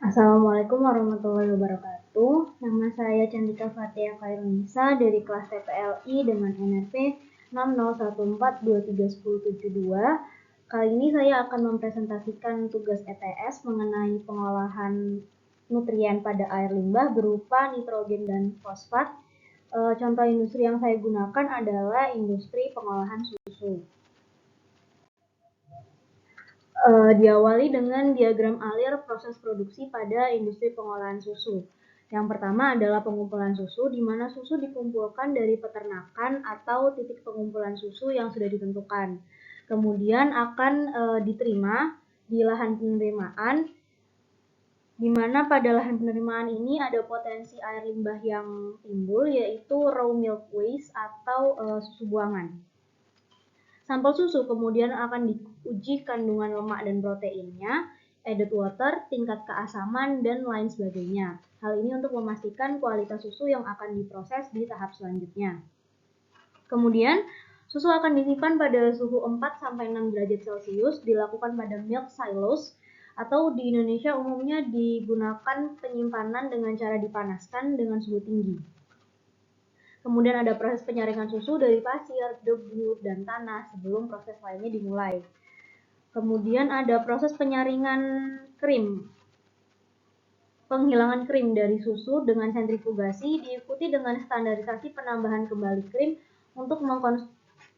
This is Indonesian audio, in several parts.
Assalamualaikum warahmatullahi wabarakatuh. Nama saya Candika Fatia Khairunisa dari kelas TPLI dengan NRP 60142310772. Kali ini saya akan mempresentasikan tugas ETS mengenai pengolahan nutrien pada air limbah berupa nitrogen dan fosfat. Contoh industri yang saya gunakan adalah industri pengolahan susu. Diawali dengan diagram alir proses produksi pada industri pengolahan susu. Yang pertama adalah pengumpulan susu, di mana susu dikumpulkan dari peternakan atau titik pengumpulan susu yang sudah ditentukan. Kemudian akan diterima di lahan penerimaan, di mana pada lahan penerimaan ini ada potensi air limbah yang timbul, yaitu raw milk waste atau susu buangan. Sampel susu kemudian akan diuji kandungan lemak dan proteinnya, added water, tingkat keasaman, dan lain sebagainya. Hal ini untuk memastikan kualitas susu yang akan diproses di tahap selanjutnya. Kemudian, susu akan disimpan pada suhu 4-6 derajat Celcius, dilakukan pada milk silos, atau di Indonesia umumnya digunakan penyimpanan dengan cara dipanaskan dengan suhu tinggi. Kemudian ada proses penyaringan susu dari pasir, debu, dan tanah sebelum proses lainnya dimulai. Kemudian ada proses penyaringan krim. Penghilangan krim dari susu dengan sentrifugasi diikuti dengan standarisasi penambahan kembali krim untuk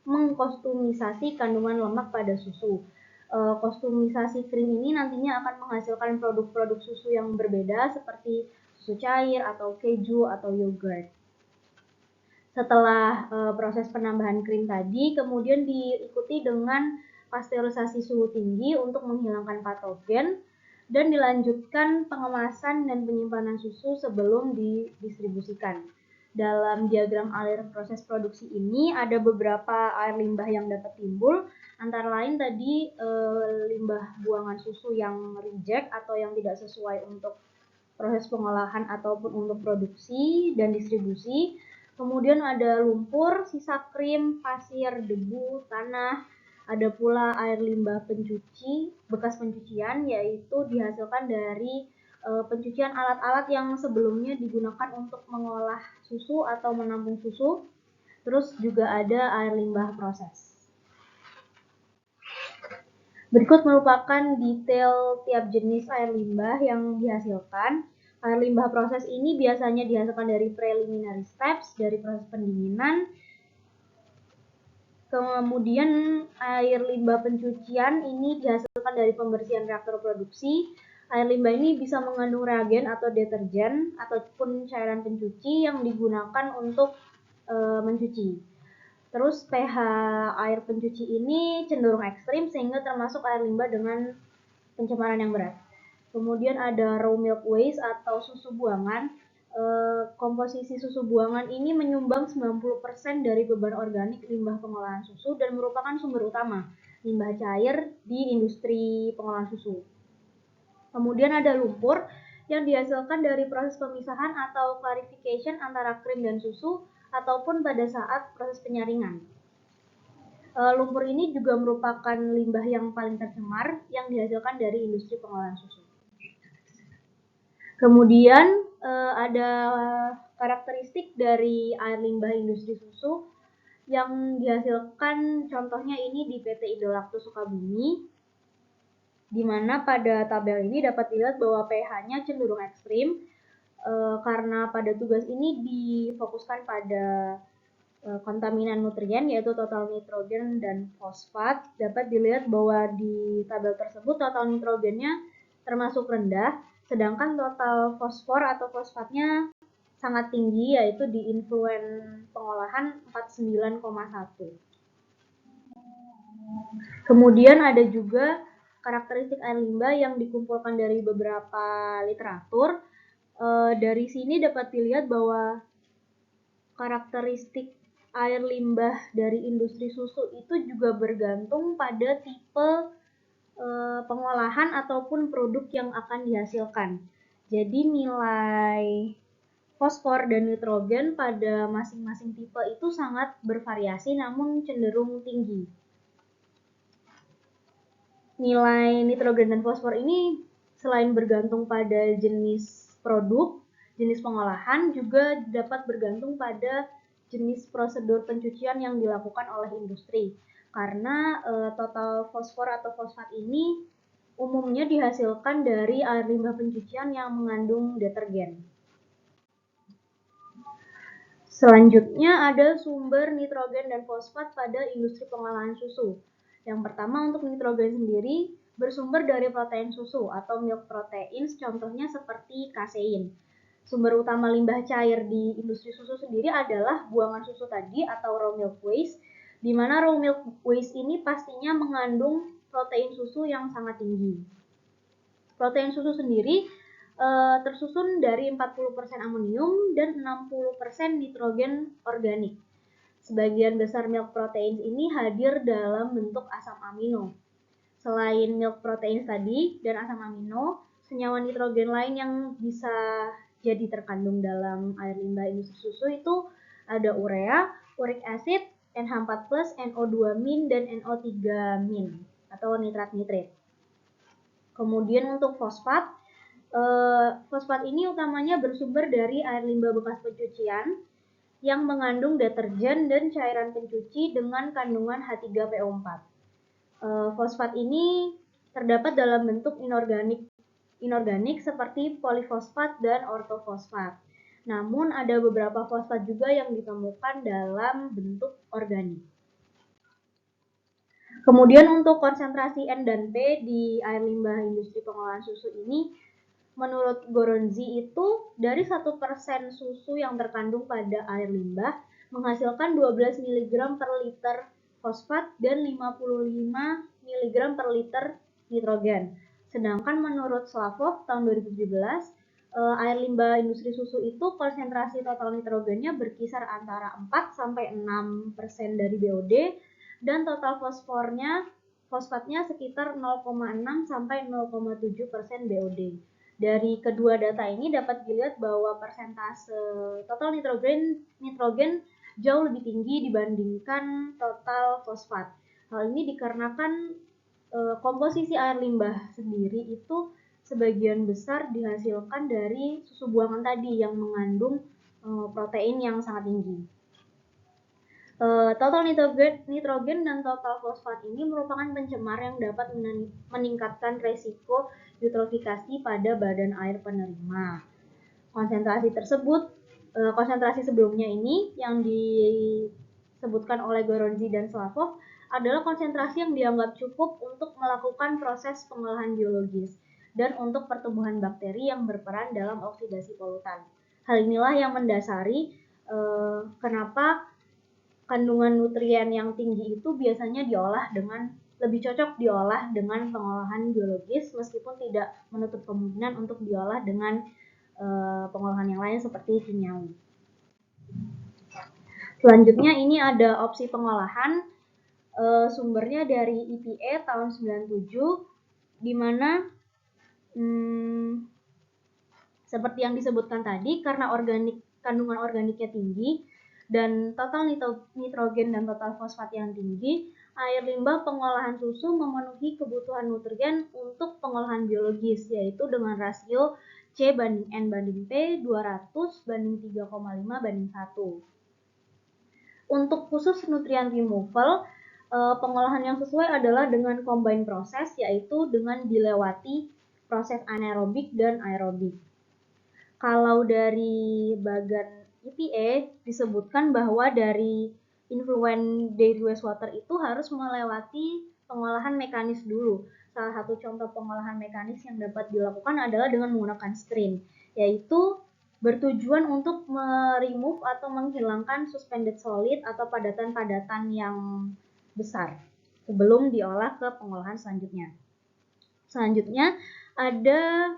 mengkostumisasi kandungan lemak pada susu. Kostumisasi krim ini nantinya akan menghasilkan produk-produk susu yang berbeda seperti susu cair atau keju atau yogurt. Setelah proses penambahan krim tadi, kemudian diikuti dengan pasteurisasi suhu tinggi untuk menghilangkan patogen dan dilanjutkan pengemasan dan penyimpanan susu sebelum didistribusikan. Dalam diagram alir proses produksi ini ada beberapa air limbah yang dapat timbul, antara lain tadi limbah buangan susu yang reject atau yang tidak sesuai untuk proses pengolahan ataupun untuk produksi dan distribusi. Kemudian ada lumpur, sisa krim, pasir, debu, tanah. Ada pula air limbah pencuci, bekas pencucian, yaitu dihasilkan dari pencucian alat-alat yang sebelumnya digunakan untuk mengolah susu atau menampung susu. Terus juga ada air limbah proses. Berikut merupakan detail tiap jenis air limbah yang dihasilkan. Air limbah proses ini biasanya dihasilkan dari preliminary steps, dari proses pendinginan. Kemudian air limbah pencucian ini dihasilkan dari pembersihan reaktor produksi. Air limbah ini bisa mengandung reagen atau deterjen ataupun cairan pencuci yang digunakan untuk mencuci. Terus pH air pencuci ini cenderung ekstrim sehingga termasuk air limbah dengan pencemaran yang berat. Kemudian ada raw milk waste atau susu buangan. Komposisi susu buangan ini menyumbang 90% dari beban organik limbah pengolahan susu dan merupakan sumber utama limbah cair di industri pengolahan susu. Kemudian ada lumpur yang dihasilkan dari proses pemisahan atau clarification antara krim dan susu ataupun pada saat proses penyaringan. Lumpur ini juga merupakan limbah yang paling tercemar yang dihasilkan dari industri pengolahan susu. Kemudian ada karakteristik dari air limbah industri susu yang dihasilkan, contohnya ini di PT Indolacto Sukabumi, di mana pada tabel ini dapat dilihat bahwa pH-nya cenderung ekstrim karena pada tugas ini difokuskan pada kontaminan nutrien yaitu total nitrogen dan fosfat. Dapat dilihat bahwa di tabel tersebut total nitrogennya termasuk rendah, sedangkan total fosfor atau fosfatnya sangat tinggi yaitu di influen pengolahan 49,1. Kemudian ada juga karakteristik air limbah yang dikumpulkan dari beberapa literatur. Dari sini dapat dilihat bahwa karakteristik air limbah dari industri susu itu juga bergantung pada tipe pengolahan ataupun produk yang akan dihasilkan. Jadi nilai fosfor dan nitrogen pada masing-masing tipe itu sangat bervariasi namun cenderung tinggi. Nilai nitrogen dan fosfor ini selain bergantung pada jenis produk, jenis pengolahan, juga dapat bergantung pada jenis prosedur pencucian yang dilakukan oleh industri. Karena total fosfor atau fosfat ini umumnya dihasilkan dari air limbah pencucian yang mengandung detergen. Selanjutnya ada sumber nitrogen dan fosfat pada industri pengolahan susu. Yang pertama, untuk nitrogen sendiri bersumber dari protein susu atau milk proteins, contohnya seperti kasein. Sumber utama limbah cair di industri susu sendiri adalah buangan susu tadi atau raw milk waste, di mana raw milk waste ini pastinya mengandung protein susu yang sangat tinggi. Protein susu sendiri tersusun dari 40% amonium dan 60% nitrogen organik. Sebagian besar milk protein ini hadir dalam bentuk asam amino. Selain milk protein tadi dan asam amino, senyawa nitrogen lain yang bisa jadi terkandung dalam air limbah industri susu itu ada urea, uric acid, NH4+, NO2- dan NO3- atau nitrat-nitrit. Kemudian untuk fosfat, fosfat ini utamanya bersumber dari air limbah bekas pencucian yang mengandung deterjen dan cairan pencuci dengan kandungan H3PO4. Fosfat ini terdapat dalam bentuk inorganik seperti polifosfat dan ortofosfat. Namun ada beberapa fosfat juga yang ditemukan dalam bentuk organik. Kemudian untuk konsentrasi N dan P di air limbah industri pengolahan susu ini, menurut Goronzi itu dari 1% susu yang terkandung pada air limbah menghasilkan 12 mg per liter fosfat dan 55 mg per liter nitrogen. Sedangkan menurut Slavov tahun 2017, air limbah industri susu itu konsentrasi total nitrogennya berkisar antara 4-6% dari BOD dan total fosfatnya sekitar 0,6-0,7% BOD. Dari kedua data ini dapat dilihat bahwa persentase total nitrogen jauh lebih tinggi dibandingkan total fosfat. Hal ini dikarenakan komposisi air limbah sendiri itu sebagian besar dihasilkan dari susu buangan tadi yang mengandung protein yang sangat tinggi. Total nitrogen dan total fosfat ini merupakan pencemar yang dapat meningkatkan resiko eutrofikasi pada badan air penerima. Konsentrasi sebelumnya ini yang disebutkan oleh Goronzi dan Slavov adalah konsentrasi yang dianggap cukup untuk melakukan proses pengolahan biologis dan untuk pertumbuhan bakteri yang berperan dalam oksidasi polutan. Hal inilah yang mendasari kenapa kandungan nutrien yang tinggi itu biasanya lebih cocok diolah dengan pengolahan biologis, meskipun tidak menutup kemungkinan untuk diolah dengan pengolahan yang lain seperti kimiawi. Selanjutnya ini ada opsi pengolahan, sumbernya dari EPA tahun 97, di mana seperti yang disebutkan tadi, karena kandungan organiknya tinggi dan total nitrogen dan total fosfat yang tinggi, air limbah pengolahan susu memenuhi kebutuhan nutrien untuk pengolahan biologis, yaitu dengan rasio C banding N banding P 200 banding 3,5 banding 1. Untuk khusus nutrient removal, pengolahan yang sesuai adalah dengan combine proses, yaitu dengan dilewati proses anaerobik dan aerobik. Kalau dari bagan EPA disebutkan bahwa dari influent dairy wastewater itu harus melewati pengolahan mekanis dulu. Salah satu contoh pengolahan mekanis yang dapat dilakukan adalah dengan menggunakan screen, yaitu bertujuan untuk remove atau menghilangkan suspended solid atau padatan-padatan yang besar sebelum diolah ke pengolahan selanjutnya. Selanjutnya ada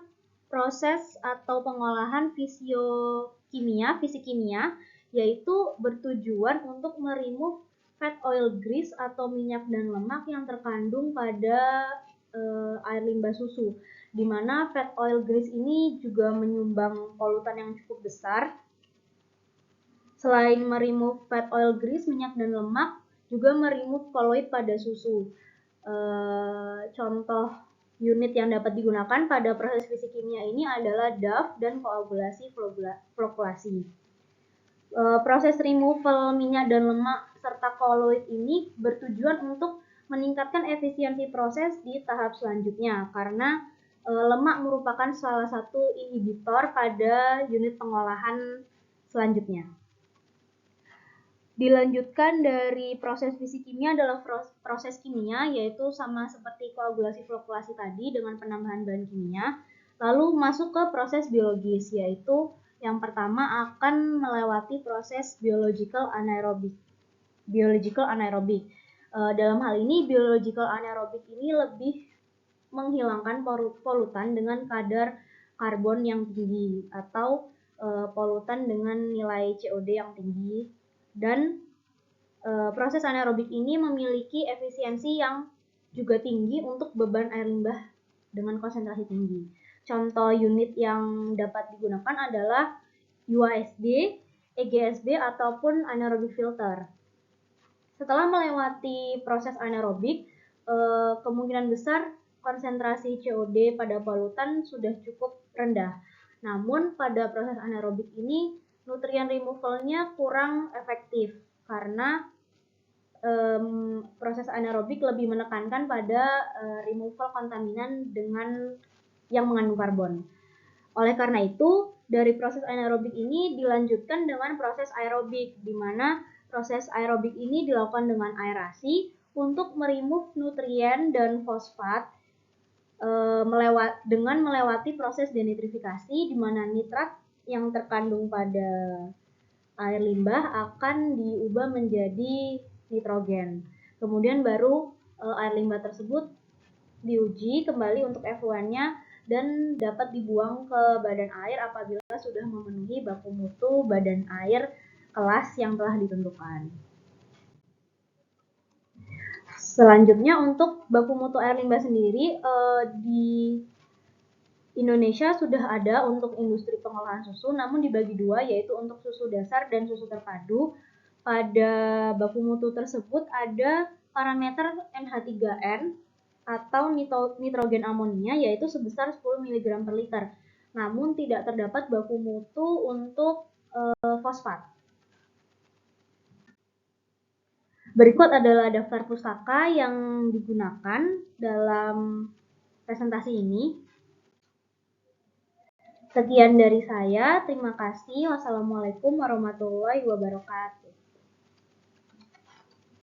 proses atau pengolahan fisikimia, yaitu bertujuan untuk meremove fat oil grease atau minyak dan lemak yang terkandung pada air limbah susu, di mana fat oil grease ini juga menyumbang polutan yang cukup besar. Selain meremove fat oil grease, minyak dan lemak, juga meremove kolloid pada susu. Contoh Unit yang dapat digunakan pada proses fisik kimia ini adalah DAF dan koagulasi flokulasi. Proses removal minyak dan lemak serta koloid ini bertujuan untuk meningkatkan efisiensi proses di tahap selanjutnya karena lemak merupakan salah satu inhibitor pada unit pengolahan selanjutnya. Dilanjutkan dari proses fisik kimia adalah proses kimia, yaitu sama seperti koagulasi flokulasi tadi dengan penambahan bahan kimia. Lalu masuk ke proses biologis, yaitu yang pertama akan melewati proses biological anaerobik. Dalam hal ini biological anaerobik ini lebih menghilangkan polutan dengan kadar karbon yang tinggi atau polutan dengan nilai COD yang tinggi, dan proses anaerobik ini memiliki efisiensi yang juga tinggi untuk beban air limbah dengan konsentrasi tinggi. Contoh unit yang dapat digunakan adalah UASD, EGSB, ataupun anaerobic filter. Setelah melewati proses anaerobik, kemungkinan besar konsentrasi COD pada polutan sudah cukup rendah. Namun pada proses anaerobik ini nutrien removalnya kurang efektif karena proses anaerobik lebih menekankan pada removal kontaminan dengan yang mengandung karbon. Oleh karena itu, dari proses anaerobik ini dilanjutkan dengan proses aerobik, di mana proses aerobik ini dilakukan dengan aerasi untuk meremove nutrien dan fosfat dengan melewati proses denitrifikasi, di mana nitrat yang terkandung pada air limbah akan diubah menjadi nitrogen. Kemudian baru air limbah tersebut diuji kembali untuk efluennya dan dapat dibuang ke badan air apabila sudah memenuhi baku mutu badan air kelas yang telah ditentukan. Selanjutnya untuk baku mutu air limbah sendiri di Indonesia sudah ada untuk industri pengolahan susu, namun dibagi dua, yaitu untuk susu dasar dan susu terpadu. Pada baku mutu tersebut ada parameter NH3N atau nitrogen amonia, yaitu sebesar 10 mg per liter. Namun tidak terdapat baku mutu untuk fosfat. Berikut adalah daftar pustaka yang digunakan dalam presentasi ini. Sekian dari saya, terima kasih. Wassalamualaikum warahmatullahi wabarakatuh.